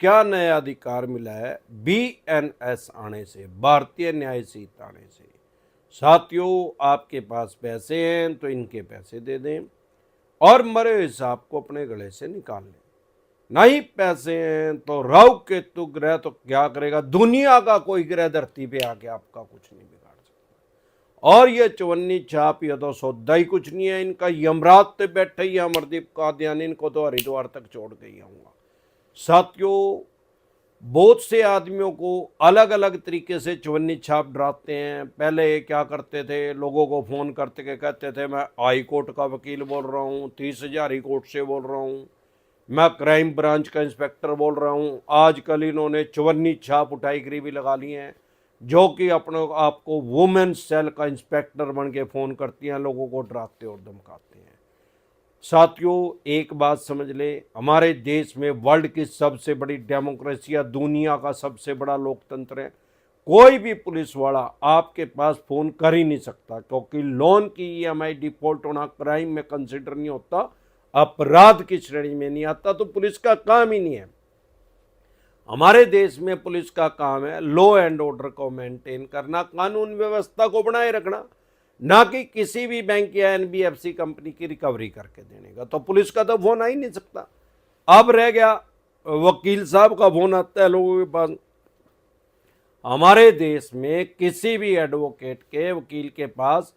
क्या नया अधिकार मिला है बीएनएस आने से, भारतीय न्याय संहिता आने से। साथियों, आपके पास पैसे हैं तो इनके पैसे दे दें और मरे हुए सांप को अपने गले से निकाल लें। नहीं पैसे हैं तो राहु केतु ग्रह तो क्या करेगा, दुनिया का कोई ग्रह धरती पे आके आपका कुछ नहीं बिगाड़ सकता। और ये चवन्नी छाप ये तो सौदा ही कुछ नहीं है इनका। यमराज पे बैठे ही अमरदीप कादियानी, इनको तो हरिद्वार तक छोड़ के ही आऊंगा। साथियों, बहुत से आदमियों को अलग अलग तरीके से चवन्नी छाप डराते हैं। पहले क्या करते थे, लोगों को फोन करते के कहते थे मैं हाई कोर्ट का वकील बोल रहा हूँ, 30,000 हाई कोर्ट से बोल रहा हूँ, मैं क्राइम ब्रांच का इंस्पेक्टर बोल रहा हूँ। आजकल इन्होंने चवन्नी छाप उठाई गरीबी लगा ली है, जो कि अपने आपको वुमेन सेल का इंस्पेक्टर बन के फ़ोन करती हैं, लोगों को डराते और धमकाते हैं। साथियों, एक बात समझ ले, हमारे देश में वर्ल्ड की सबसे बड़ी डेमोक्रेसी या दुनिया का सबसे बड़ा लोकतंत्र है। कोई भी पुलिस वाला आपके पास फ़ोन कर ही नहीं सकता, क्योंकि लोन की ईएमआई डिफॉल्ट होना क्राइम में कंसिडर नहीं होता, अपराध की श्रेणी में नहीं आता, तो पुलिस का काम ही नहीं है। हमारे देश में पुलिस का काम है लॉ एंड ऑर्डर को मेंटेन करना, कानून व्यवस्था को बनाए रखना, ना कि किसी भी बैंक या एनबीएफसी कंपनी की रिकवरी करके देने का। तो पुलिस का तो फोन आ ही नहीं सकता। अब रह गया वकील साहब का फोन आता है लोगों के पास। हमारे देश में किसी भी एडवोकेट के, वकील के पास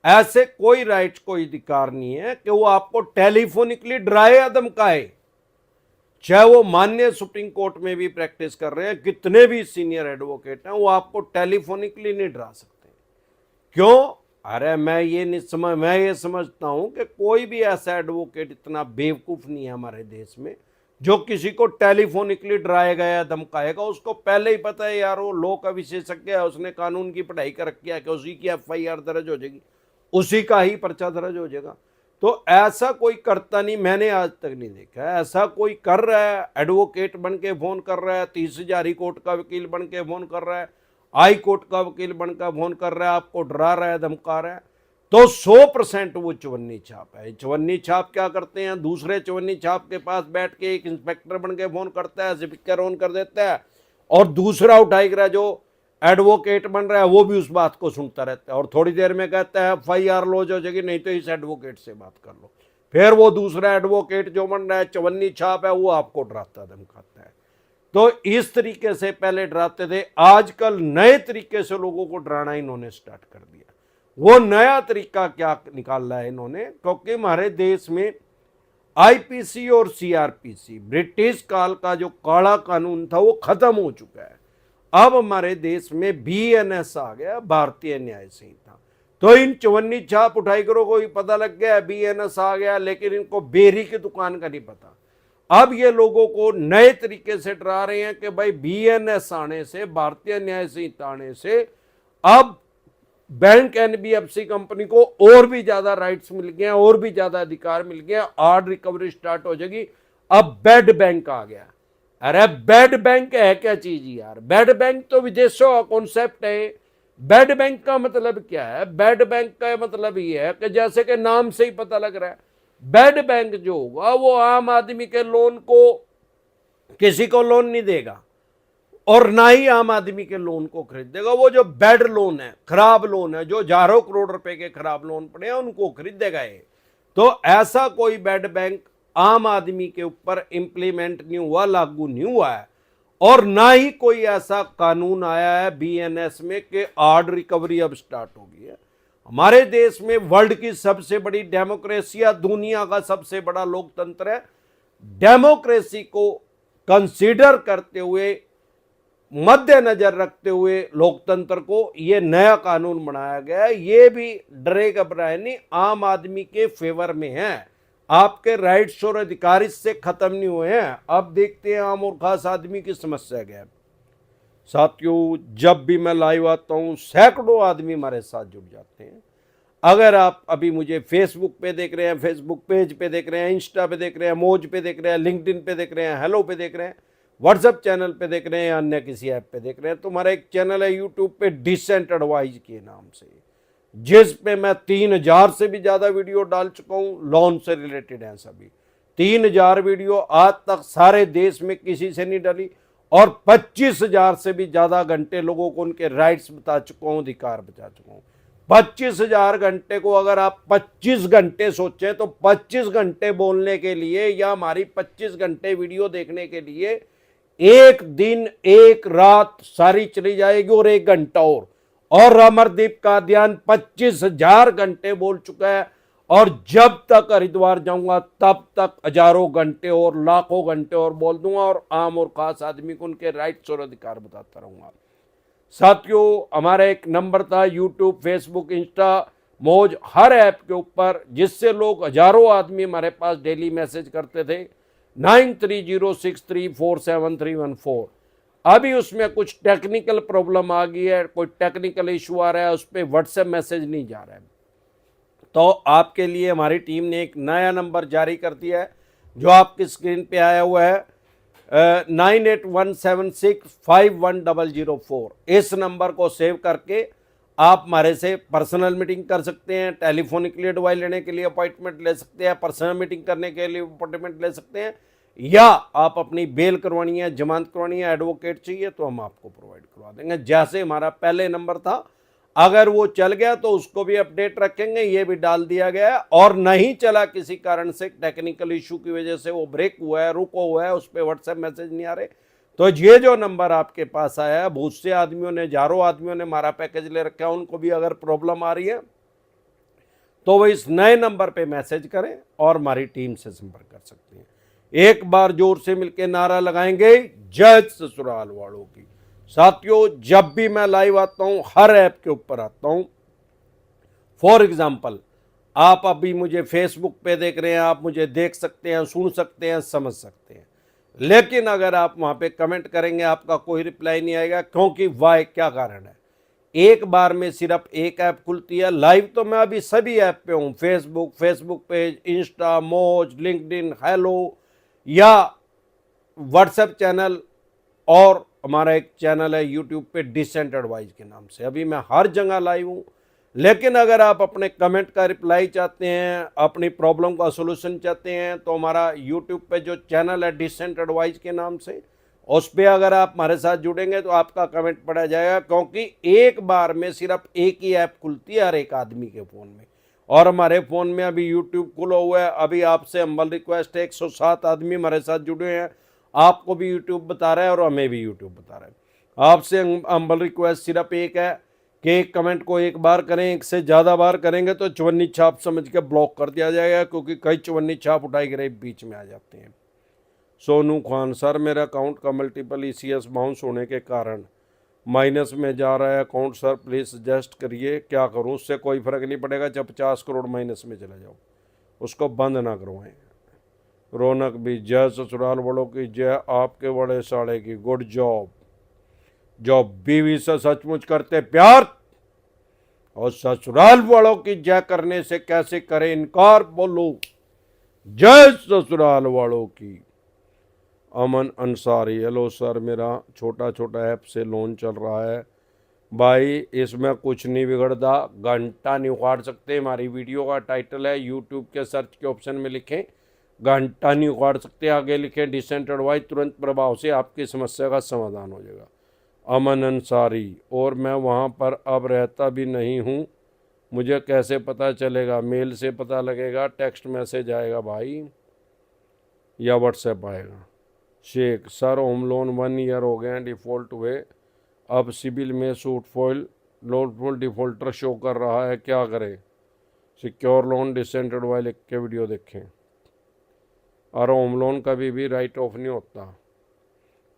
ऐसे कोई राइट, कोई अधिकार नहीं है कि वो आपको टेलीफोनिकली डराए या धमकाए। चाहे वो माननीय सुप्रीम कोर्ट में भी प्रैक्टिस कर रहे हैं, कितने भी सीनियर एडवोकेट हैं, वो आपको टेलीफोनिकली नहीं डरा सकते। क्यों? अरे मैं ये समझता हूं कि कोई भी ऐसा एडवोकेट इतना बेवकूफ नहीं है हमारे देश में जो किसी को टेलीफोनिकली डराएगा या धमकाएगा। उसको पहले ही पता है यार, वो लॉ का विशेषज्ञ है, उसने कानून की पढ़ाई कर रखी है कि उसी की एफआईआर दर्ज हो जाएगी, उसी का ही पर्चा दर्ज हो जाएगा। तो ऐसा कोई करता नहीं, मैंने आज तक नहीं देखा ऐसा कोई कर रहा है। एडवोकेट बन के फोन कर रहा है, 30,000 कोर्ट का वकील बन के फोन कर रहा है, हाई कोर्ट का वकील बनकर फोन कर रहा है, आपको डरा रहा है, धमका रहा है, तो 100% वो चवन्नी छाप है। चवन्नी छाप क्या करते हैं, दूसरे चवन्नी छाप के पास बैठ के एक इंस्पेक्टर बन के फोन करता है, स्पीकर ऑन कर देता है, और दूसरा उठाएगा जो एडवोकेट बन रहा है वो भी उस बात को सुनता रहता है, और थोड़ी देर में कहता है एफआईआर लॉन्च हो जाएगी, नहीं तो इस एडवोकेट से बात कर लो। फिर वो दूसरा एडवोकेट जो बन रहा है, चवन्नी छाप है, वो आपको डराता धमकाता है। तो इस तरीके से पहले डराते थे, आजकल नए तरीके से लोगों को डराना इन्होंने स्टार्ट कर दिया। वो नया तरीका क्या निकाला है इन्होंने, क्योंकि हमारे देश में आईपीसी और सीआरपीसी, ब्रिटिश काल का जो काला कानून था, वो खत्म हो चुका है। अब हमारे देश में बीएनएस आ गया, भारतीय न्याय संहिता। तो इन चवन्नी छाप उठाई करो कोई पता लग गया बीएनएस आ गया, लेकिन इनको बेरी की दुकान का नहीं पता। अब ये लोगों को नए तरीके से डरा रहे हैं कि भाई बीएनएस आने से, भारतीय न्याय संहिता आने से अब बैंक एनबीएफसी कंपनी को और भी ज्यादा राइट्स मिल गए, और भी ज्यादा अधिकार मिल गए, हार्ड रिकवरी स्टार्ट हो जाएगी। अब बैड बैंक आ गया। अरे बैड बैंक है क्या चीज यार? बैड बैंक तो विदेशों का कॉन्सेप्ट है। बैड बैंक का मतलब क्या है? बैड बैंक का मतलब ये है कि जैसे कि नाम से ही पता लग रहा है, बैड बैंक जो होगा वो आम आदमी के लोन को, किसी को लोन नहीं देगा और ना ही आम आदमी के लोन को खरीद देगा। वो जो बैड लोन है, खराब लोन है, जो हजारों करोड़ रुपए के खराब लोन पड़े हैं, उनको खरीदेगा ये। तो ऐसा कोई बैड बैंक आम आदमी के ऊपर इंप्लीमेंट नहीं हुआ, लागू नहीं हुआ है, और ना ही कोई ऐसा कानून आया है बीएनएस में कि हार्ड रिकवरी अब स्टार्ट हो गई है। हमारे देश में वर्ल्ड की सबसे बड़ी डेमोक्रेसी या दुनिया का सबसे बड़ा लोकतंत्र है। डेमोक्रेसी को कंसीडर करते हुए, मद्देनजर रखते हुए लोकतंत्र को ये नया कानून बनाया गया है। ये भी डरे घबराए नहीं, आम आदमी के फेवर में है। आपके राइट्स और अधिकार इससे खत्म नहीं हुए हैं। अब देखते हैं आम और खास आदमी की समस्या क्या है। साथियों, जब भी मैं लाइव आता हूं, सैकड़ों आदमी हमारे साथ जुड़ जाते हैं। अगर आप अभी मुझे फेसबुक पे देख रहे हैं, फेसबुक पेज पे देख रहे हैं, इंस्टा पे देख रहे हैं, मौज पे देख रहे हैं, लिंक्डइन पे देख रहे हैं, हेलो पे देख रहे हैं, व्हाट्सएप चैनल पे देख रहे हैं, या अन्य किसी ऐप पे देख रहे हैं, तो हमारा एक चैनल है यूट्यूब पे, डिसेंट एडवाइज के नाम से, जिस पे मैं 3,000 से भी ज़्यादा वीडियो डाल चुका हूँ। लोन से रिलेटेड हैं सभी, 3000 वीडियो आज तक सारे देश में किसी से नहीं डली, और 25,000 से भी ज़्यादा घंटे लोगों को उनके राइट्स बता चुका हूँ, अधिकार बता चुका हूँ। 25,000 घंटे को अगर आप 25 घंटे सोचें तो 25 घंटे बोलने के लिए या हमारी 25 घंटे वीडियो देखने के लिए एक दिन एक रात सारी चली जाएगी और 1 घंटा और अमरदीप का ध्यान 25,000 घंटे बोल चुका है, और जब तक हरिद्वार जाऊंगा तब तक हजारों घंटे और लाखों घंटे और बोल दूंगा, और आम और खास आदमी को उनके राइट्स और अधिकार बताता रहूंगा। साथियों, हमारा एक नंबर था यूट्यूब, फेसबुक, इंस्टा, मौज, हर ऐप के ऊपर, जिससे लोग हजारों आदमी हमारे पास डेली मैसेज करते थे, 9306347314। अभी उसमें कुछ टेक्निकल प्रॉब्लम आ गई है, कोई टेक्निकल इशू आ रहा है, उस पर व्हाट्सएप मैसेज नहीं जा रहा है। तो आपके लिए हमारी टीम ने एक नया नंबर जारी कर दिया है, जो आपकी स्क्रीन पे आया हुआ है, 9817651004। इस नंबर को सेव करके आप हमारे से पर्सनल मीटिंग कर सकते हैं, टेलीफोनिकली एडवाइस लेने के लिए अपॉइंटमेंट ले सकते हैं, पर्सनल मीटिंग करने के लिए अपॉइंटमेंट ले सकते हैं, या आप अपनी बेल करवानी है, जमानत करवानी है, एडवोकेट चाहिए तो हम आपको प्रोवाइड करवा देंगे। जैसे हमारा पहले नंबर था, अगर वो चल गया तो उसको भी अपडेट रखेंगे, ये भी डाल दिया गया है, और नहीं चला किसी कारण से, टेक्निकल इशू की वजह से वो ब्रेक हुआ है, रुको हुआ है, उस पर व्हाट्सएप मैसेज नहीं आ रहे, तो ये जो नंबर आपके पास आया है, बहुत से आदमियों ने, हजारों आदमियों ने हमारा पैकेज ले रखा है, उनको भी अगर प्रॉब्लम आ रही है तो वो इस नए नंबर पे मैसेज करें और हमारी टीम से संपर्क कर सकते हैं। एक बार जोर से मिलकर नारा लगाएंगे, जय ससुराल वालों की। साथियों, जब भी मैं लाइव आता हूं, हर ऐप के ऊपर आता हूं। फॉर एग्जाम्पल, आप अभी मुझे फेसबुक पे देख रहे हैं, आप मुझे देख सकते हैं, सुन सकते हैं, समझ सकते हैं, लेकिन अगर आप वहां पे कमेंट करेंगे आपका कोई रिप्लाई नहीं आएगा। क्योंकि वाई, क्या कारण है? एक बार में सिर्फ एक ऐप खुलती है। लाइव तो मैं अभी सभी ऐप पे हूं, फेसबुक पेज, इंस्टा, मौज, लिंक्डइन, हेलो, या व्हाट्सएप चैनल, और हमारा एक चैनल है यूट्यूब पे डिसेंट एडवाइस के नाम से। अभी मैं हर जगह लाइव हूँ। लेकिन अगर आप अपने कमेंट का रिप्लाई चाहते हैं, अपनी प्रॉब्लम का सॉल्यूशन चाहते हैं, तो हमारा यूट्यूब पे जो चैनल है डिसेंट एडवाइस के नाम से, उस पर अगर आप हमारे साथ जुड़ेंगे तो आपका कमेंट पढ़ा जाएगा। क्योंकि एक बार में सिर्फ एक ही ऐप खुलती है हर एक आदमी के फ़ोन में, और हमारे फ़ोन में अभी यूट्यूब खुला हुआ है। अभी आपसे हम्बल रिक्वेस्ट है, 107 आदमी हमारे साथ जुड़े हैं, आपको भी यूट्यूब बता रहा है और हमें भी यूट्यूब बता रहा है। आपसे हम्बल रिक्वेस्ट सिर्फ एक है कि एक कमेंट को एक बार करें, एक से ज़्यादा बार करेंगे तो चवन्नी छाप समझ के ब्लॉक कर दिया जाएगा, क्योंकि कई चवन्नी छाप उठाई गिराई बीच में आ जाते हैं। सोनू खान, सर मेरा अकाउंट का मल्टीपल ECS बाउंस होने के कारण माइनस में जा रहा है अकाउंट, सर प्लीज़ सजेस्ट करिए क्या करूं? उससे कोई फ़र्क नहीं पड़ेगा, जब 50 करोड़ माइनस में चला जाओ, उसको बंद ना करवाएं। रौनक भी, जय ससुराल वालों की जय, आपके बड़े साड़े की गुड जॉब। जो बीवी से सचमुच करते प्यार और ससुराल वालों की जय करने से कैसे करें इनकार, बोलो जय ससुराल वालों की। अमन अंसारी, हेलो सर, मेरा छोटा छोटा ऐप से लोन चल रहा है भाई, इसमें कुछ नहीं बिगड़ता, घंटा नहीं उखाड़ सकते। हमारी वीडियो का टाइटल है, यूट्यूब के सर्च के ऑप्शन में लिखें घंटा नहीं उखाड़ सकते, आगे लिखें डिसेंट एडवाइस, तुरंत प्रभाव से आपकी समस्या का समाधान हो जाएगा। अमन अंसारी, और मैं वहाँ पर अब रहता भी नहीं हूँ, मुझे कैसे पता चलेगा? मेल से पता लगेगा, टेक्स्ट मैसेज आएगा भाई, या व्हाट्सएप आएगा। Shaikh, sir home loan 1 year हो गए हैं, डिफ़ॉल्ट हुए, अब सिबिल में सूटफॉल लोनफुल डिफ़ॉल्टर शो कर रहा है, क्या करें? सिक्योर लोन डिसेंट एडवाइस लिख के वीडियो देखें। और होम लोन कभी भी राइट ऑफ नहीं होता।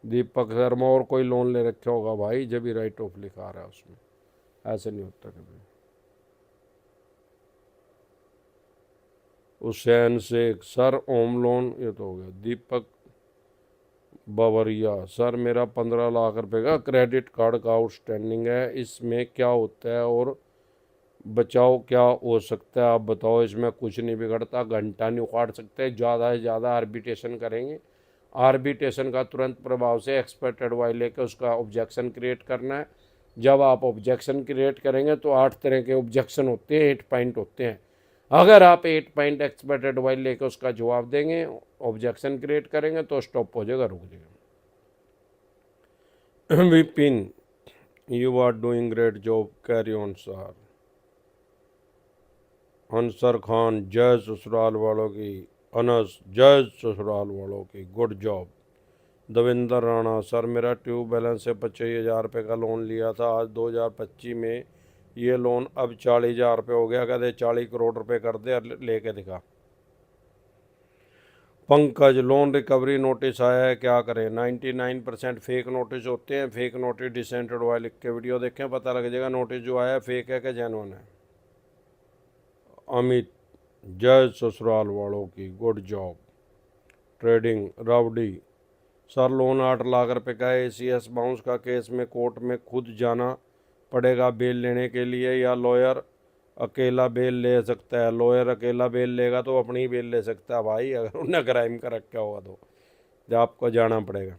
दीपक शर्मा, और कोई लोन ले रखा होगा भाई जब भी राइट ऑफ लिखा रहा है उसमें, ऐसे नहीं होता कभी। Hussain Shaikh, sir home loan, ये तो हो गया। दीपक बावरिया, सर मेरा 15 लाख रुपए का क्रेडिट कार्ड का आउटस्टैंडिंग है, इसमें क्या होता है और बचाव क्या हो सकता है आप बताओ? इसमें कुछ नहीं बिगड़ता, घंटा नहीं उखाड़ सकते, ज़्यादा से ज़्यादा आर्बिट्रेशन करेंगे, आर्बिट्रेशन का तुरंत प्रभाव से एक्सपर्ट एडवाइस लेकर उसका ऑब्जेक्शन क्रिएट करना है। जब आप ऑब्जेक्शन क्रिएट करेंगे तो 8 तरह के ऑब्जेक्शन होते हैं, 8 पॉइंट होते हैं। अगर आप 8 पॉइंट एक्सपेक्टेड वाइल लेकर उसका जवाब देंगे, ऑब्जेक्शन क्रिएट करेंगे तो स्टॉप हो जाएगा, रुक जाएगा। Vipin, you are doing great job, carry on sir. Ansar Khan, जय ससुराल वालों की। अनस, जय ससुराल वालों की, good job. Devendra Rana, sir मेरा ट्यूब बैलेंस से 25,000 रुपये का लोन लिया था, आज 2025 में ये लोन अब 40,000 रुपये हो गया, कहते 40 करोड़ रुपए कर दे, लेके दिखा। पंकज, लोन रिकवरी नोटिस आया है, क्या करें? 99% फेक नोटिस होते हैं, फेक नोटिस डिसेंटेड हुआ, लिख के वीडियो देखें, पता लग जाएगा नोटिस जो आया फेक है कि जेन्युइन है। अमित, जय ससुराल वालों की, good job. Trading, rowdy, sir loan 8 lakh रुपए का है, ACS बाउंस का केस में कोर्ट में खुद जाना पड़ेगा बेल लेने के लिए, या लॉयर अकेला बेल ले सकता है? लॉयर अकेला बेल लेगा तो अपनी ही बेल ले सकता है भाई, अगर उन्हें क्राइम का रखा होगा तो आपको जाना पड़ेगा।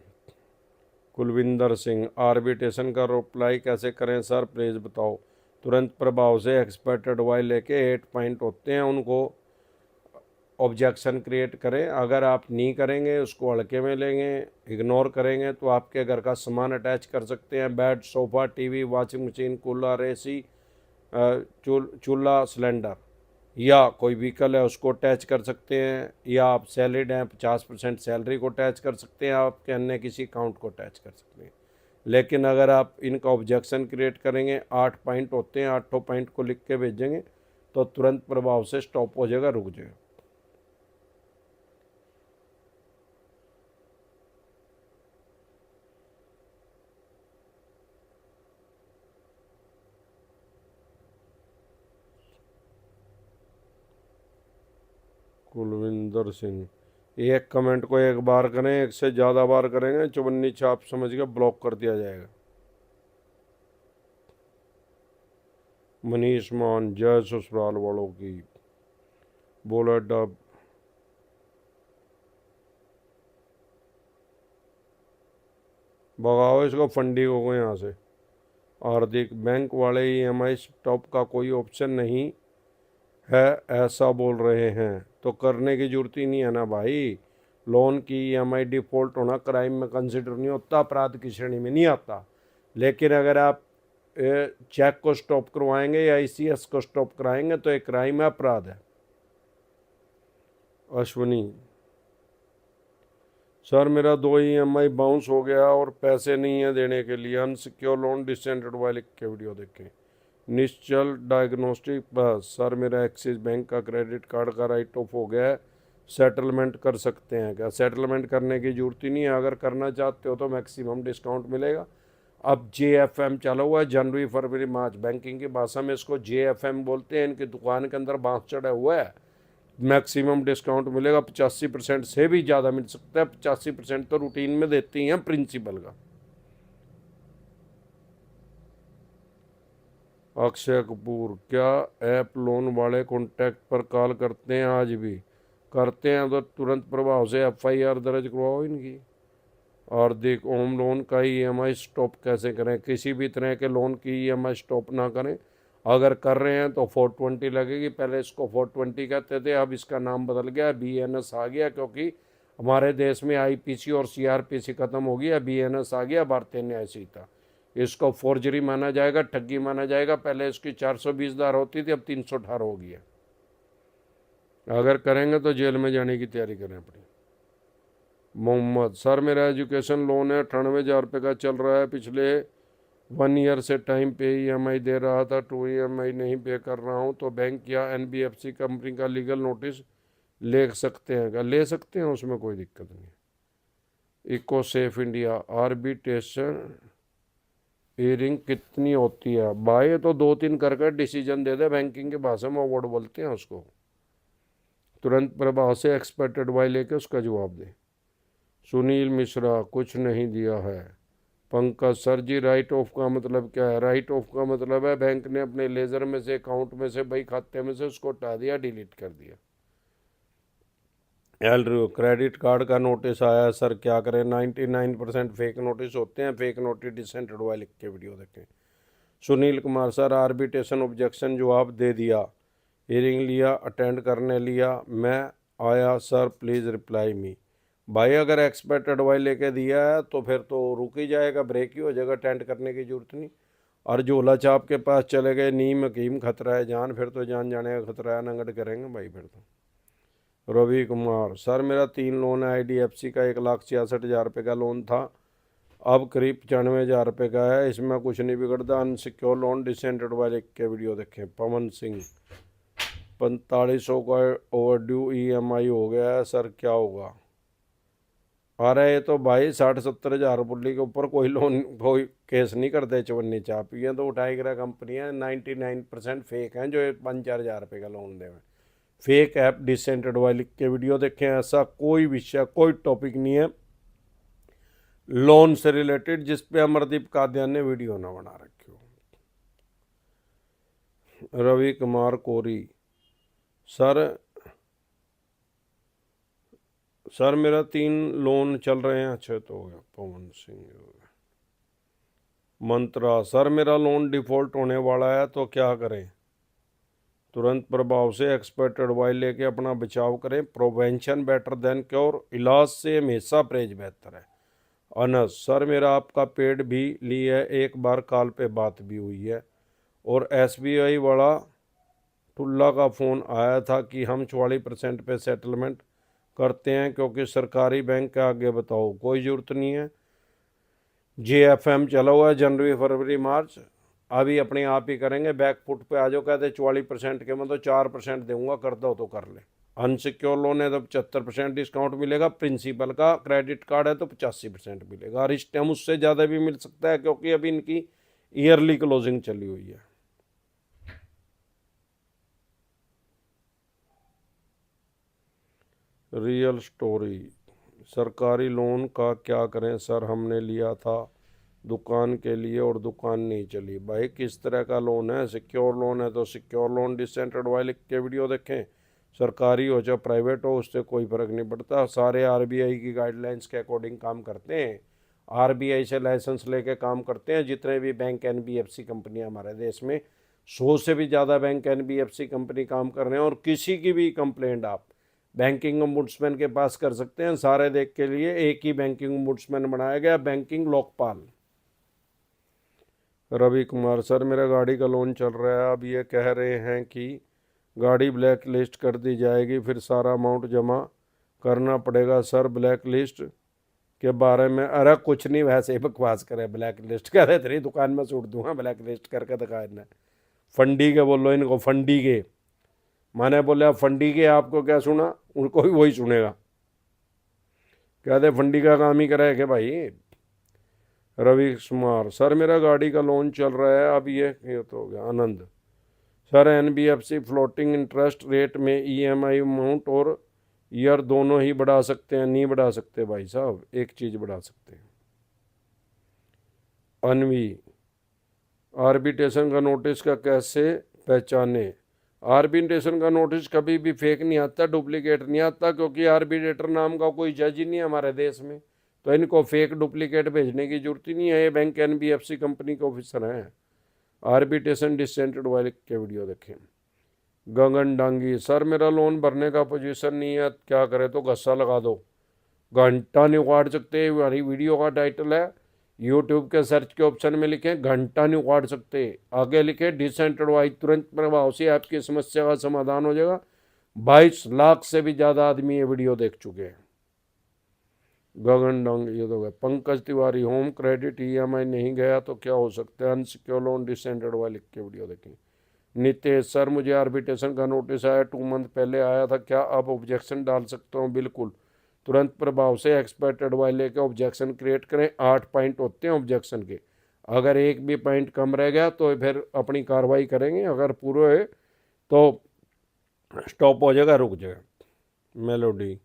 कुलविंदर सिंह, आर्बिट्रेशन का रिप्लाई कैसे करें सर, प्लीज़ बताओ। तुरंत प्रभाव से एक्सपेक्टेड वाई लेके 8 पॉइंट होते हैं, उनको ऑब्जेक्शन क्रिएट करें। अगर आप नहीं करेंगे, उसको हल्के में लेंगे, इग्नोर करेंगे, तो आपके घर का सामान अटैच कर सकते हैं, bed, sofa, TV, washing machine, cooler, AC, चूल्हा, सिलेंडर, या कोई व्हीकल है उसको अटैच कर सकते हैं, या आप सैलरीड हैं 50% सैलरी को अटैच कर सकते हैं, आपके अन्य किसी अकाउंट को अटैच कर सकते हैं। लेकिन अगर आप इनका ऑब्जेक्शन क्रिएट करेंगे, 8 पॉइंट होते हैं, 8 पॉइंट को लिख के भेजेंगे तो तुरंत प्रभाव से स्टॉप हो जाएगा, रुक जाएगा। कुलविंदर सिंह, एक कमेंट को एक बार करें, एक से ज़्यादा बार करेंगे चुबन्नी छाप समझ के ब्लॉक कर दिया जाएगा। मनीष मान, जय ससुराल वालों की, बोला डब। भगाओ इसको, फंडी हो गए यहाँ से। हार्दिक, बैंक वाले EMI स्टॉप का कोई ऑप्शन नहीं है ऐसा बोल रहे हैं, तो करने की जरूरत ही नहीं है ना भाई। लोन की EMI डिफ़ॉल्ट होना क्राइम में कंसिडर नहीं होता, अपराध की श्रेणी में नहीं आता। लेकिन अगर आप चेक को स्टॉप करवाएंगे या ICS को स्टॉप कराएंगे तो एक क्राइम है, अपराध है। अश्वनी, सर मेरा 2 EMI बाउंस हो गया और पैसे नहीं है देने के लिए, अनसिक्योर लोन डिसेंटेड वाले के वीडियो देखें। निश्चल डायग्नोस्टिक, बस सर मेरा एक्सिस बैंक का क्रेडिट कार्ड का राइट ऑफ हो गया है, सेटलमेंट कर सकते हैं क्या? सेटलमेंट करने की जरूरत ही नहीं है, अगर करना चाहते हो तो मैक्सिमम डिस्काउंट मिलेगा। अब JFM चला हुआ है, जनवरी फरवरी मार्च, बैंकिंग की भाषा में इसको JFM बोलते हैं। इनकी दुकान के अंदर बांस चढ़ा हुआ है, मैक्सिमम डिस्काउंट मिलेगा, 85% से भी ज़्यादा मिल सकता है। 85% तो रूटीन में देती हैं प्रिंसिपल का। अक्षय कपूर, क्या ऐप लोन वाले कॉन्टैक्ट पर कॉल करते हैं? आज भी करते हैं तो तुरंत प्रभाव से FIR दर्ज करवाओ इनकी। हार्दिक, होम लोन का EMI स्टॉप कैसे करें? किसी भी तरह के लोन की EMI स्टॉप ना करें, अगर कर रहे हैं तो 420 लगेगी। पहले इसको 420 कहते थे, अब इसका नाम बदल गया, BNS आ गया, क्योंकि हमारे देश में IPC और CRPC खत्म हो गया, BNS आ गया, भारतीय न्याय संहिता। इसको फोर्जरी माना जाएगा, ठगी माना जाएगा। पहले इसकी 420 धारा होती थी, अब 318 हो गई है। अगर करेंगे तो जेल में जाने की तैयारी करें अपनी। मोहम्मद, सर मेरा एजुकेशन लोन है 98,000 रुपये का चल रहा है, पिछले 1 ईयर से टाइम पे EMI दे रहा था, 2 EMI नहीं पे कर रहा हूँ, तो बैंक या NBFC कंपनी का लीगल नोटिस ले सकते हैं क्या? ले सकते हैं, उसमें कोई दिक्कत नहीं। Eco Safe India, arbitration hearing कितनी होती है भाई? तो 2-3 करके डिसीजन दे दे, बैंकिंग की भाषा में अवार्ड बोलते हैं उसको। तुरंत प्रभाव से एक्सपेक्टेड वाई लेके उसका जवाब दे। सुनील मिश्रा, कुछ नहीं दिया है। Pankaj, sir ji write off का मतलब क्या है? राइट ऑफ का मतलब है बैंक ने अपने लेजर में से, अकाउंट में से, भाई खाते में से उसको हटा दिया, डिलीट कर दिया। एलरू, क्रेडिट कार्ड का नोटिस आया है सर, क्या करें? 99% फेक नोटिस होते हैं, फेक नोटिस डिसेंटेड हुआ, लिख के वीडियो देखें। Sunil Kumar, sir arbitration objection जवाब दे दिया, हियरिंग लिया, अटेंड करने लिया, मैं आया सर प्लीज़ रिप्लाई मी। भाई अगर एक्सपर्ट एडवाइस लेके दिया है तो फिर तो रुक ही जाएगा, ब्रेक ही हो जाएगा, अटेंड करने की जरूरत नहीं। और झोला छाप के पास चले गए, नीम हकीम खतरा है जान, फिर तो जान जाने का खतरा है, नंगट करेंगे भाई फिर तो। रवि कुमार सर मेरा 3 लोन है, IDFC का 1,66,000 रुपये का लोन था, अब करीब 95,000 रुपये का है, इसमें कुछ नहीं बिगड़ता, अनसिक्योर लोन डिसेंटेड वाले के वीडियो देखें। पवन सिंह 4500 का ओवरड्यू EMI हो गया है सर क्या होगा। अरे ये तो भाई 60-70 हज़ार रुपये के ऊपर कोई लोन कोई केस नहीं करते चवन्नी चाप, ये तो उठाई करा कंपनियाँ 99% फेक हैं जो 5-4 हज़ार रुपये का लोन दे। फेक ऐप डिसेंट एडवाइस के वीडियो देखें, ऐसा कोई विषय कोई टॉपिक नहीं है लोन से रिलेटेड जिस पे अमरदीप कादियान ने वीडियो ना बना रखी हो। रवि कुमार कोरी सर मेरा 3 लोन चल रहे हैं, अच्छा तो हो गया। पवन सिंह मंत्रा सर मेरा लोन डिफॉल्ट होने वाला है तो क्या करें। तुरंत प्रभाव से एक्सपर्ट एडवाइस लेके अपना बचाव करें, प्रोवेंशन बेटर देन क्योर, इलाज से हमेशा परहेज बेहतर है। अनस सर मेरा आपका पेड भी ली है, एक बार कॉल पे बात भी हुई है, और SBI वाला टुल्ला का फ़ोन आया था कि हम 44% पे सेटलमेंट करते हैं क्योंकि सरकारी बैंक के आगे बताओ कोई ज़रूरत नहीं है। JFM चला हुआ है जनवरी फरवरी मार्च, अभी अपने आप ही करेंगे, बैक फुट पे आ जाओ, कहते 44% के मतलब 4% दूंगा, कर दो तो कर ले। अनसिक्योर लोन है तो 75% डिस्काउंट मिलेगा, प्रिंसिपल का क्रेडिट कार्ड है तो 85% मिलेगा, और इस टाइम उससे ज़्यादा भी मिल सकता है क्योंकि अभी इनकी ईयरली क्लोजिंग चली हुई है। रियल स्टोरी सरकारी लोन का क्या करें सर, हमने लिया था दुकान के लिए और दुकान नहीं चली। भाई किस तरह का लोन है, सिक्योर लोन है तो सिक्योर लोन डिसेंट एडवाइस के वीडियो देखें, सरकारी हो चाहे प्राइवेट हो उससे कोई फ़र्क नहीं पड़ता, सारे RBI की गाइडलाइंस के अकॉर्डिंग काम करते हैं, RBI से लाइसेंस लेके काम करते हैं। जितने भी बैंक NBFC कंपनियां हमारे देश में 100 से भी ज़्यादा बैंक NBFC कंपनी काम कर रहे हैं, और किसी की भी कंप्लेंट आप बैंकिंग ओम्बुड्समैन के पास कर सकते हैं। सारे देख के लिए एक ही बैंकिंग ओम्बुड्समैन बनाया गया, बैंकिंग लोकपाल। रवि कुमार सर मेरा गाड़ी का लोन चल रहा है, अब ये कह रहे हैं कि गाड़ी ब्लैक लिस्ट कर दी जाएगी, फिर सारा अमाउंट जमा करना पड़ेगा सर। ब्लैक लिस्ट के बारे में अरे कुछ नहीं, वैसे ही बकवास करे, ब्लैक लिस्ट कह रहे तेरी दुकान में सूट दूंगा, ब्लैक लिस्ट करके दिखाना। फंडी के बोलो इनको, फंडी के माने बोले आप फंडी के, आपको क्या सुना, उनको भी वही सुनेगा, कहते फंडी का काम ही करे कि भाई। रवि कुमार सर मेरा गाड़ी का लोन चल रहा है, अब ये तो हो गया। Anand sir NBFC floating interest rate में EMI अमाउंट और ईयर दोनों ही बढ़ा सकते हैं, नहीं बढ़ा सकते भाई साहब, एक चीज़ बढ़ा सकते हैं। अनवी आर्बिट्रेशन का नोटिस का कैसे पहचाने, आर्बिट्रेशन का नोटिस कभी भी फेक नहीं आता, डुप्लीकेट नहीं आता, क्योंकि आर्बिट्रेटर नाम का कोई जज ही नहीं है हमारे देश में, तो इनको फेक डुप्लीकेट भेजने की जरूरत ही नहीं है, ये बैंक NBFC कंपनी के ऑफिसर हैं। आर्बिट्रेशन डिसेंटेड वाले के वीडियो देखें। गगन डांगी सर मेरा लोन भरने का पोजीशन नहीं है, क्या करे, तो गस्सा लगा दो, घंटा नहीं उखाड़ सकते, हमारी वीडियो का टाइटल है, यूट्यूब के सर्च के ऑप्शन में लिखें घंटा नहीं उखाड़ सकते, आगे लिखे डिसेंट एडवाइस, तुरंत प्रभाव से आपकी समस्या का समाधान हो जाएगा। 22 लाख से भी ज़्यादा आदमी ये वीडियो देख चुके हैं। गगन डंग ये तो गए। Pankaj Tiwari home credit EMI नहीं गया तो क्या हो सकता है, अनसिक्योर लोन डिसेंट एडवाइस लिख के वीडियो देखें। नितेश सर मुझे आर्बिट्रेशन का नोटिस आया, 2 मंथ पहले आया था, क्या आप ऑब्जेक्शन डाल सकते हो। बिल्कुल, तुरंत प्रभाव से एक्सपर्ट एडवाइस लेकर ऑब्जेक्शन क्रिएट करें। 8 पॉइंट होते हैं ऑब्जेक्शन के, अगर एक भी पॉइंट कम रह गया तो फिर अपनी कार्रवाई करेंगे, अगर पूरे है तो स्टॉप हो जाएगा, रुक जाएगा। मेलोडी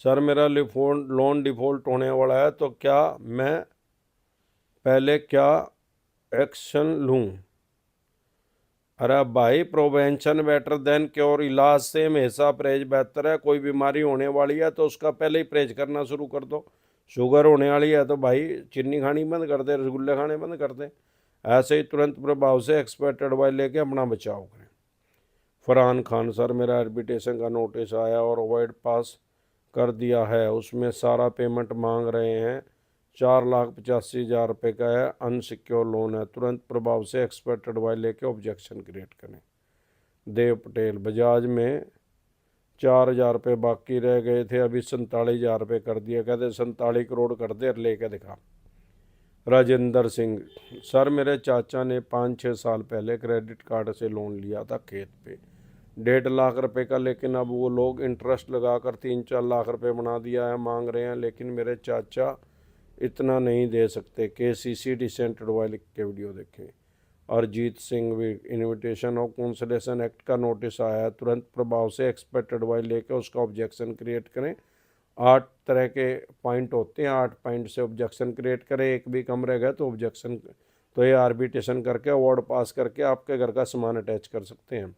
सर मेरा लोन डिफ़ॉल्ट होने वाला है तो क्या मैं पहले क्या एक्शन लूँ। अरे भाई प्रोवेंशन बेटर देन क्योर, इलाज से हमेशा परहेज बेहतर है। कोई बीमारी होने वाली है तो उसका पहले ही परहेज करना शुरू कर दो। शुगर होने वाली है तो भाई चीनी खानी बंद कर दे, रसगुल्ले खाने बंद कर दे। ऐसे ही तुरंत प्रभाव से एक्सपर्ट एडवाइस लेके अपना बचाव करें। फरहान खान, सर मेरा आर्बिट्रेशन का नोटिस आया और अवॉइड पास कर दिया है, उसमें सारा पेमेंट मांग रहे हैं, 4,85,000 रुपये का है, अनसिक्योर लोन है, तुरंत प्रभाव से एक्सपर्ट एडवाइस लेके ऑब्जेक्शन क्रिएट करें। देव पटेल, बजाज में 4,000 रुपये बाकी रह गए थे, अभी 47,000 रुपये कर दिया, कहते 47 करोड़ कर दे, लेके दिखा। राजेंद्र सिंह, सर मेरे चाचा ने 5-6 साल पहले क्रेडिट कार्ड से लोन लिया था खेत पे 1.5 लाख रुपए का, लेकिन अब वो लोग इंटरेस्ट लगाकर 3-4 लाख रुपए बना दिया है, मांग रहे हैं, लेकिन मेरे चाचा इतना नहीं दे सकते। KCC डिसेंट एडवाइस लिख के वीडियो देखें। अरजीत सिंह भी, इन्विटेशन ऑफ कंसलेशन एक्ट का नोटिस आया है, तुरंत प्रभाव से एक्सपर्ट एडवाइस लेकर उसका ऑब्जेक्शन क्रिएट करें। 8 तरह के पॉइंट होते हैं, 8 पॉइंट से ऑब्जेक्शन क्रिएट करें, एक भी कम रह गया तो ऑब्जेक्शन, तो ये आर्बिट्रेशन करके अवार्ड पास करके आपके घर का सामान अटैच कर सकते हैं।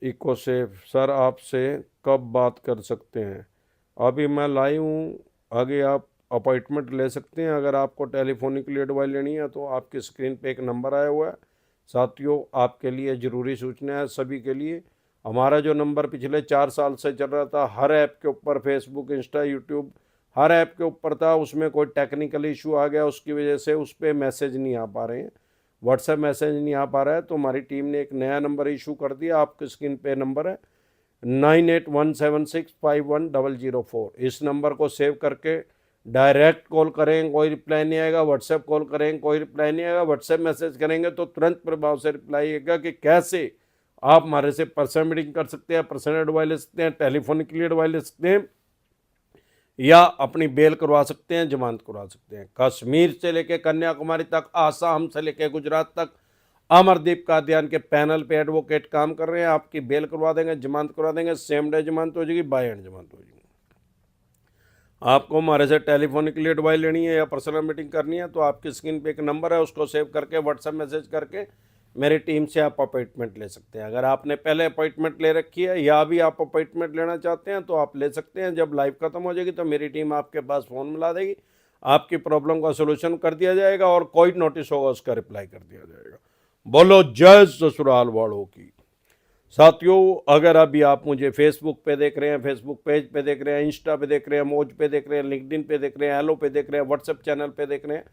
इकोसेफ, सर आपसे कब बात कर सकते हैं? अभी मैं लाइव हूँ, आगे आप अपॉइंटमेंट ले सकते हैं। अगर आपको टेलीफोनिकली एडवाइस लेनी है तो आपकी स्क्रीन पे एक नंबर आया हुआ है। साथियों, आपके लिए ज़रूरी सूचना है सभी के लिए, हमारा जो नंबर पिछले 4 साल से चल रहा था, हर ऐप के ऊपर, फेसबुक, इंस्टा, यूट्यूब, हर ऐप के ऊपर था, उसमें कोई टेक्निकल इशू आ गया, उसकी वजह से उस पर मैसेज नहीं आ पा रहे हैं, व्हाट्सएप मैसेज नहीं आ पा रहा है, तो हमारी टीम ने एक नया नंबर इशू कर दिया। आपकी स्क्रीन पे नंबर है 9817651004। इस नंबर को सेव करके डायरेक्ट कॉल करें, कोई रिप्लाई नहीं आएगा, व्हाट्सएप कॉल करें, कोई रिप्लाई नहीं आएगा, व्हाट्सएप मैसेज करेंगे तो तुरंत प्रभाव से रिप्लाई आएगा कि कैसे आप हमारे से पर्सनल मीटिंग कर सकते हैं, पर्सनल एडवाइस ले सकते हैं, टेलीफोनिकली एडवाइस ले सकते हैं, या अपनी बेल करवा सकते हैं, जमानत करवा सकते हैं। कश्मीर से लेकर कन्याकुमारी तक, आसाम से लेकर गुजरात तक, अमरदीप कादियान के पैनल पे एडवोकेट काम कर रहे हैं, आपकी बेल करवा देंगे, जमानत करवा देंगे, सेम डे जमानत हो जाएगी, बाय एंड जमानत हो जाएगी। आपको हमारे से टेलीफोनिकली एडवाइस लेनी है या पर्सनल मीटिंग करनी है तो आपकी स्क्रीन पे एक नंबर है, उसको सेव करके व्हाट्सएप मैसेज करके मेरी टीम से आप अपॉइंटमेंट ले सकते हैं। अगर आपने पहले अपॉइंटमेंट ले रखी है या भी आप अपॉइंटमेंट लेना चाहते हैं तो आप ले सकते हैं। जब लाइव खत्म हो जाएगी तो मेरी टीम आपके पास फ़ोन मिला देगी, आपकी प्रॉब्लम का सोल्यूशन कर दिया जाएगा और कोई नोटिस होगा उसका रिप्लाई कर दिया जाएगा। बोलो जय ससुराल वालों की। साथियों, अगर अभी आप मुझे फेसबुक पे देख रहे हैं, फेसबुक पेज पे देख रहे हैं, इंस्टा पे देख रहे हैं, मौज पे देख रहे हैं, लिंक्डइन पे देख रहे हैं, हेलो पे देख रहे हैं, व्हाट्सएप चैनल पे देख रहे हैं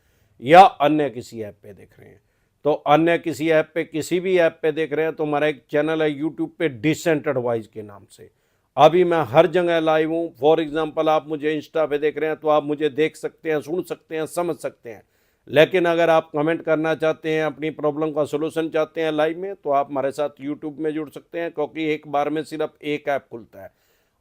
या अन्य किसी ऐप पे देख रहे हैं, तो अन्य किसी ऐप पे, किसी भी ऐप पे देख रहे हैं तो हमारा एक चैनल है यूट्यूब पे डिसेंट एडवाइस के नाम से। अभी मैं हर जगह लाइव हूँ। फॉर एग्जांपल, आप मुझे इंस्टा पे देख रहे हैं तो आप मुझे देख सकते हैं, सुन सकते हैं, समझ सकते हैं, लेकिन अगर आप कमेंट करना चाहते हैं, अपनी प्रॉब्लम का सोल्यूशन चाहते हैं लाइव में, तो आप हमारे साथ यूट्यूब में जुड़ सकते हैं, क्योंकि एक बार में सिर्फ एक ऐप खुलता है,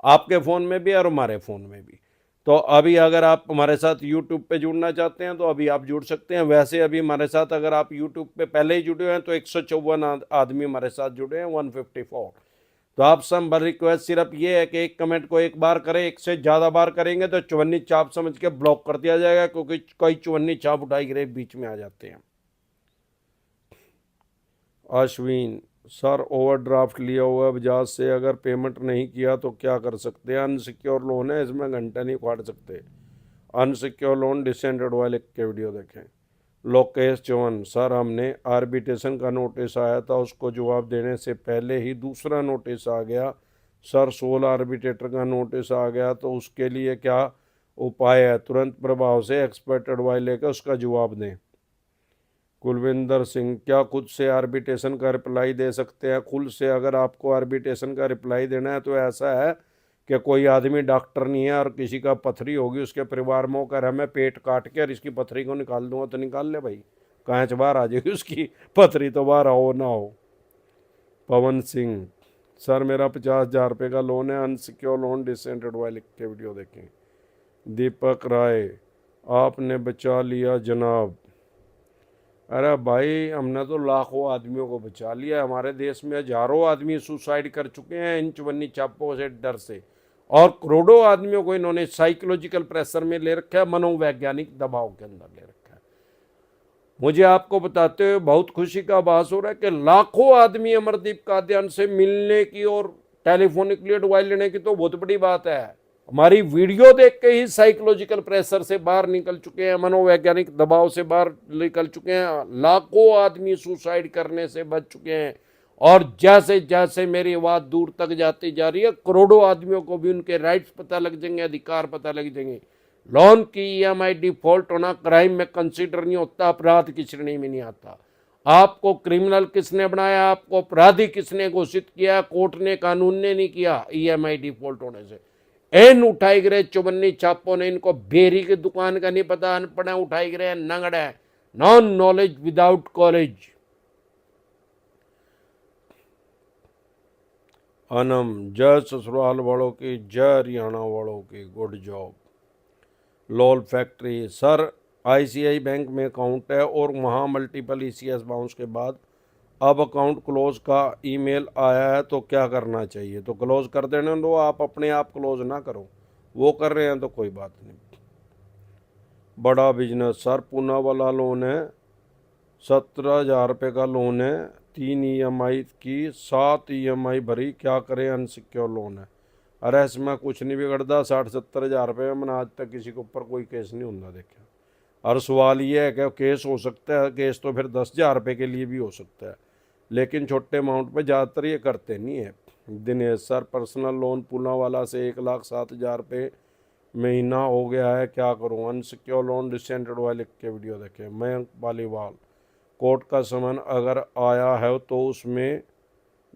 आपके फ़ोन में भी और हमारे फ़ोन में भी। तो अभी अगर आप हमारे साथ यूट्यूब पे जुड़ना चाहते हैं तो अभी आप जुड़ सकते हैं। वैसे अभी हमारे साथ अगर आप यूट्यूब पे पहले ही जुड़े हैं तो 154 आदमी हमारे साथ जुड़े हैं, 154। तो आप सब रिक्वेस्ट सिर्फ ये है कि एक कमेंट को एक बार करें, एक से ज़्यादा बार करेंगे तो चवन्नी चाप समझ के ब्लॉक कर दिया जाएगा, क्योंकि कई चवन्नी चाप उठाई गिरे बीच में आ जाते हैं। अश्विन, सर ओवरड्राफ्ट लिया हुआ बजाज से, अगर पेमेंट नहीं किया तो क्या कर सकते हैं? अनसिक्योर लोन है, इसमें घंटा नहीं काट सकते। अनसिक्योर लोन डिसेंट एडवाइस लिख के वीडियो देखें। लोकेश चौहान, सर हमने आर्बिट्रेशन का नोटिस आया था, उसको जवाब देने से पहले ही दूसरा नोटिस आ गया। सर 16 आर्बिट्रेटर का नोटिस आ गया, तो उसके लिए क्या उपाय है? तुरंत प्रभाव से एक्सपर्ट एडवाइस लेकर उसका जवाब दें। कुलविंदर सिंह, क्या खुद से आर्बिट्रेशन का रिप्लाई दे सकते हैं? खुद से अगर आपको आर्बिट्रेशन का रिप्लाई देना है तो ऐसा है कि कोई आदमी डॉक्टर नहीं है और किसी का पथरी होगी, उसके परिवार में होकर मैं पेट काट के और इसकी पथरी को निकाल दूंगा, तो निकाल ले भाई, कांच बाहर आ जाएगी उसकी, पथरी तो बाहर हो ना हो। पवन सिंह, सर मेरा 50,000 रुपये का लोन है, अनसिक्योर लोन, डिसेंट एडवाइस लिख के वीडियो देखें। दीपक राय, आपने बचा लिया जनाब। अरे भाई, हमने तो लाखों आदमियों को बचा लिया। हमारे देश में हजारों आदमी सुसाइड कर चुके हैं इन चवन्नी चापों से डर से, और करोड़ों आदमियों को इन्होंने साइकोलॉजिकल प्रेशर में ले रखा है, मनोवैज्ञानिक दबाव के अंदर ले रखा है। मुझे आपको बताते हुए बहुत खुशी का आभास हो रहा है कि लाखों आदमी अमरदीप कादियान से मिलने की और टेलीफोनिकली एडवाइस लेने की तो बहुत बड़ी बात है, हमारी वीडियो देख के ही साइकोलॉजिकल प्रेशर से बाहर निकल चुके हैं, मनोवैज्ञानिक दबाव से बाहर निकल चुके हैं। लाखों आदमी सुसाइड करने से बच चुके हैं और जैसे जैसे मेरी आवाज दूर तक जाती जा रही है, करोड़ों आदमियों को भी उनके राइट्स पता लग जाएंगे, अधिकार पता लग जाएंगे। लोन की ईएमआई डिफॉल्ट होना क्राइम में कंसीडर नहीं होता, अपराध की श्रेणी में नहीं आता। आपको क्रिमिनल किसने बनाया, आपको अपराधी किसने घोषित किया? कोर्ट ने, कानून ने नहीं किया। ईएमआई डिफॉल्ट होने से एन उठाई गए चौबन्नी छापों ने, इनको बेरी की दुकान का नहीं पता, अनपढ़ उठाई गए, नंगड़ है, non knowledge without college. Anam, जय ससुराल वालों की, जय हरियाणा वालों की, गुड जॉब। लोल फैक्ट्री, सर आईसीआई बैंक में अकाउंट है और वहाँ मल्टीपल ईसीएस बाउंस के बाद अब अकाउंट क्लोज का ईमेल आया है, तो क्या करना चाहिए? तो क्लोज कर देने दो, आप अपने आप क्लोज ना करो, वो कर रहे हैं तो कोई बात नहीं। बड़ा बिजनेस, सर पूना वाला लोन है, 17,000 रुपये का लोन है, 3 ईएमआई की, 7 ईएमआई भरी, क्या करें? अनसिक्योर लोन है। अरे इसमें कुछ नहीं बिगड़ता, 60-70 हज़ार रुपये में आज तक किसी के ऊपर कोई केस नहीं होता देखा। और सवाल ये है कि केस हो सकता है, केस तो फिर 10,000 रुपये के लिए भी हो सकता है, लेकिन छोटे अमाउंट पे ज़्यादातर ये करते नहीं है। Dinesh, sir personal loan Poona वाला से 1,07,000 रुपये महीना हो गया है, क्या करूं? अनसिक्योर लोन रिसेंटेड वाले लिख के वीडियो देखें। मयंक पालीवाल, कोर्ट का समन अगर आया है तो उसमें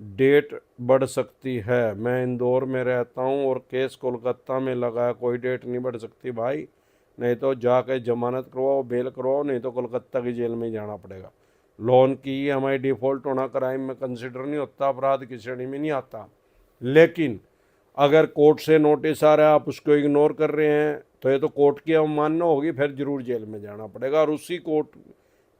डेट बढ़ सकती है। मैं इंदौर में रहता हूं और केस कोलकाता में लगा है, कोई डेट नहीं बढ़ सकती भाई, नहीं तो जाके जमानत करवाओ, बेल करवाओ, नहीं तो कोलकाता की जेल में जाना पड़ेगा। लोन की ईएमआई डिफ़ॉल्ट होना क्राइम में कंसिडर नहीं होता, अपराध की श्रेणी में नहीं आता। लेकिन अगर कोर्ट से नोटिस आ रहा है, आप उसको इग्नोर कर रहे हैं, तो ये तो कोर्ट की अवमानना होगी, फिर जरूर जेल में जाना पड़ेगा, और उसी कोर्ट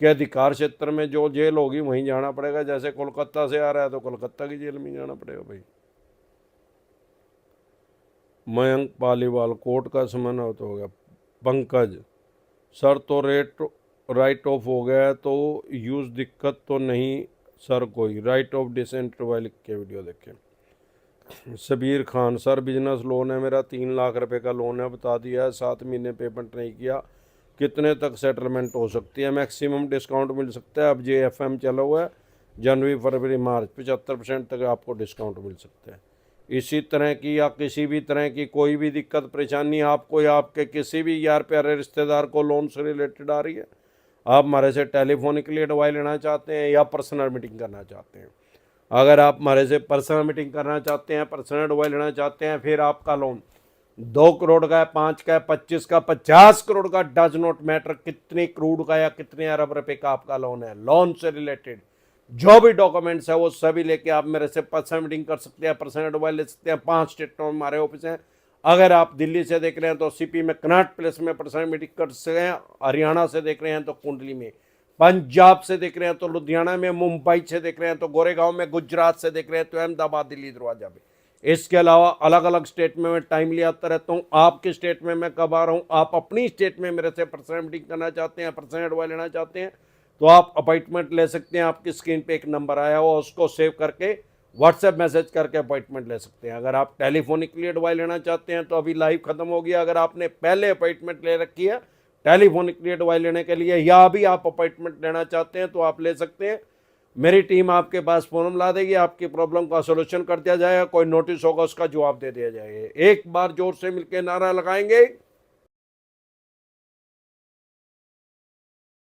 के अधिकार क्षेत्र में जो जेल होगी वहीं जाना पड़ेगा। जैसे कोलकाता से आ रहा है तो कोलकाता की जेल में जाना पड़ेगा भाई। मयंक पालीवाल, कोर्ट का समन हो गया। पंकज, सर तो राइट ऑफ हो गया है तो यूज़ दिक्कत तो नहीं सर? कोई राइट ऑफ डिसेंट वाले लिख के वीडियो देखें। Sabir Khan, sir business loan है मेरा, 3 लाख रुपए का लोन है, बता दिया है, 7 महीने पेमेंट नहीं किया, कितने तक सेटलमेंट हो सकती है? मैक्सिमम डिस्काउंट मिल सकता है, अब JFM चला हुआ है, जनवरी फरवरी मार्च 75% तक आपको डिस्काउंट मिल सकता है। इसी तरह की या किसी भी तरह की कोई भी दिक्कत परेशानी आपको या आपके किसी भी यार प्यारे रिश्तेदार को लोन से रिलेटेड आ रही है, आप हमारे से टेलीफोनिकली एडवाइस लेना चाहते हैं या पर्सनल मीटिंग करना चाहते हैं? अगर आप हमारे से पर्सनल मीटिंग करना चाहते हैं, पर्सनल एडवाइस लेना चाहते हैं, फिर आपका लोन 2 करोड़ का है, 5 का है, 25 का, 50 करोड़ का, डज नॉट मैटर कितने करोड़ का या कितने अरब रुपए का आपका लोन है, लोन से रिलेटेड जो भी डॉक्यूमेंट्स है वो सभी लेके आप मेरे से पर्सनल मीटिंग कर सकते हैं, पर्सनल एडवाइस ले सकते हैं। 5 स्टेटों में हमारे ऑफिस हैं। अगर आप दिल्ली से देख रहे हैं तो CP में कनॉट प्लेस में पर्सनल मीटिंग कर सकते हैं, हरियाणा से देख रहे हैं तो कुंडली में, पंजाब से देख रहे हैं तो लुधियाना में, मुंबई से देख रहे हैं तो गोरेगांव में, गुजरात से देख रहे हैं तो अहमदाबाद, दिल्ली दरवाजा में। इसके अलावा अलग अलग स्टेट में मैं टाइमली आता रहता हूँ। आपके स्टेट में मैं कब आ रहा हूँ? आप अपनी स्टेट में मेरे से पर्सनल मीटिंग करना चाहते हैं, पर्सनल एडवाइस लेना चाहते हैं, तो आप अपॉइंटमेंट ले सकते हैं। आपकी स्क्रीन पे एक नंबर आया हो, उसको सेव करके व्हाट्सएप मैसेज करके अपॉइंटमेंट ले सकते हैं। अगर आप टेलीफोनिकली एडवाइस लेना चाहते हैं तो अभी लाइव खत्म हो गया। अगर आपने पहले अपॉइंटमेंट ले रखी है टेलीफोनिकली एडवाइस लेने के लिए, या अभी आप अपॉइंटमेंट लेना चाहते हैं, तो आप ले सकते हैं। मेरी टीम आपके पास फॉर्म ला देगी, आपकी प्रॉब्लम का सोल्यूशन कर दिया जाएगा, कोई नोटिस होगा उसका जवाब दे दिया जाएगा। एक बार जोर से मिलकर नारा लगाएंगे,